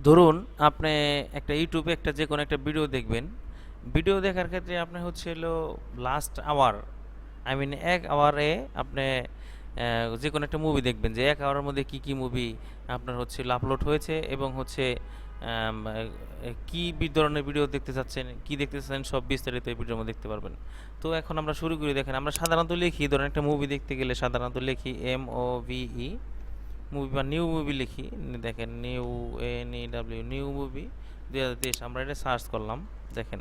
ধরুন আপনি একটা ইউটিউবে একটা যে কোনো একটা ভিডিও দেখবেন। ভিডিও দেখার ক্ষেত্রে আপনি হচ্ছে হলো লাস্ট আওয়ার, আই মিন ১ আওয়ারে আপনি যে কোনো একটা মুভি দেখবেন যে ১ আওয়ারের মধ্যে কি, কি মুভি আপনার হচ্ছে হলো আপলোড হয়েছে এবং হচ্ছে আম কি ধরনের ভিডিও দেখতে চাচ্ছেন, কি দেখতে চাচ্ছেন সব বিস্তারিত এই ভিডিওর মধ্যে দেখতে পারবেন। তো এখন আমরা শুরু করি। দেখেন আমরা সাধারণত লিখি, ধরেন একটা মুভি দেখতে গেলে সাধারণত লিখি MOVE মুভি বা নিউ মুভি লিখি। দেখেন নিউ NEW নিউ মুভি 2023 আমরা এটা সার্চ করলাম। দেখেন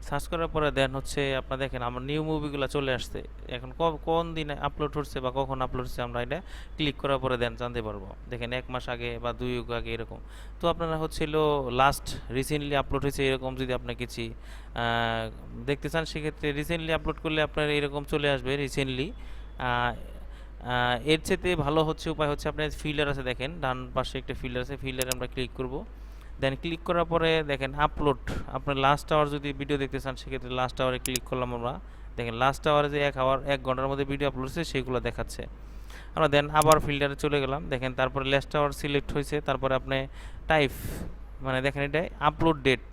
সার্চ করার পরে দেন হচ্ছে আপনার দেখেন আমার নিউ মুভিগুলো চলে আসছে। এখন কোন দিনে আপলোড হচ্ছে বা কখন আপলোড হচ্ছে আমরা এটা ক্লিক করার পরে দেন জানতে পারবো। দেখেন 1 মাস আগে বা 2 উইক আগে এরকম। তো আপনারা হচ্ছিল লাস্ট রিসেন্টলি আপলোড হয়েছে এরকম যদি আপনি কিছু দেখতে চান, সেক্ষেত্রে রিসেন্টলি আপলোড করলে আপনার এরকম চলে আসবে রিসেন্টলি। এর চেয়ে ভালো হচ্ছে উপায় হচ্ছে আপনার ফিল্টার আছে, দেখেন ডান পাশে একটা ফিল্টার আছে, ফিল্টারে আমরা ক্লিক করব। দেন ক্লিক করার পরে দেখেন আপলোড, আপনার লাস্ট আওয়ার যদি ভিডিও দেখতে চান সেক্ষেত্রে লাস্ট আওয়ারে ক্লিক করলাম আমরা। দেখেন লাস্ট আওয়ারে যে 1 ঘন্টার মধ্যে ভিডিও আপলোড হচ্ছে সেগুলো দেখাচ্ছে। আমরা দেন আবার ফিল্টারে চলে গেলাম। দেখেন তারপরে লাস্ট আওয়ার সিলেক্ট হয়েছে, তারপরে আপনি টাইপ মানে দেখেন এটাই আপলোড ডেট।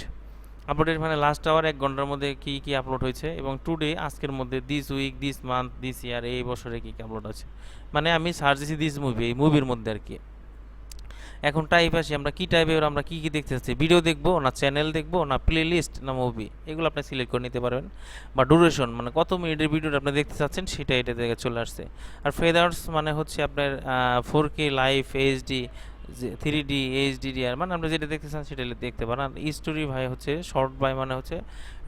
আপলোডের মানে লাস্ট আওয়ার 1 ঘন্টার মধ্যে কি কি আপলোড হয়েছে এবং টুডে আজকের মধ্যে this week this month this year এই বছরে কি কি আপলোড আছে। মানে আমি সার্চ দিছি দিস মুভি, এই মুভির মধ্যে আর কি। এখন টাইপ আসি আমরা কি টাইপের, আমরা কি কি দেখতে চাচ্ছি, ভিডিও দেখবো না চ্যানেল দেখবো না প্লে লিস্ট না মুভি, এগুলো আপনি সিলেক্ট করে নিতে পারবেন। বা ডুরেশন মানে কত মিনিটের ভিডিওটা আপনি দেখতে চাচ্ছেন সেটা এটা থেকে চলে আসছে। আর ফেদার্স মানে হচ্ছে আপনার 4K live HD 3D HDR মানে আপনি যেটা দেখতে চান সেটা দেখতে পারেন। আর স্টোরি ভাই হচ্ছে শর্ট বাই মানে হচ্ছে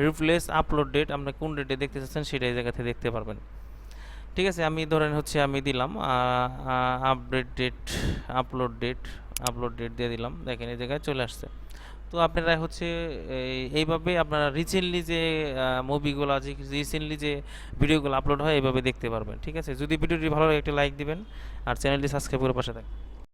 রিপ্লেস আপলোড ডেট, আপনি কোন ডেটে দেখতে চাচ্ছেন সেটা এই জায়গা থেকে দেখতে পারবেন। ঠিক আছে, আমি ধরেন হচ্ছে আমি দিলাম আপডেট ডেট আপলোড ডেট দিয়ে দিলাম। দেখেন এই জায়গায় চলে আসছে। তো আপনারা হচ্ছে এইভাবে আপনারা রিসেন্টলি যে মুভিগুলো আছে, রিসেন্টলি যে ভিডিওগুলো আপলোড হয় এইভাবে দেখতে পারবেন। ঠিক আছে, যদি ভিডিওটি ভালো লাগে একটা লাইক দিবেন আর চ্যানেলটি সাবস্ক্রাইব করে পাশে থাকবেন।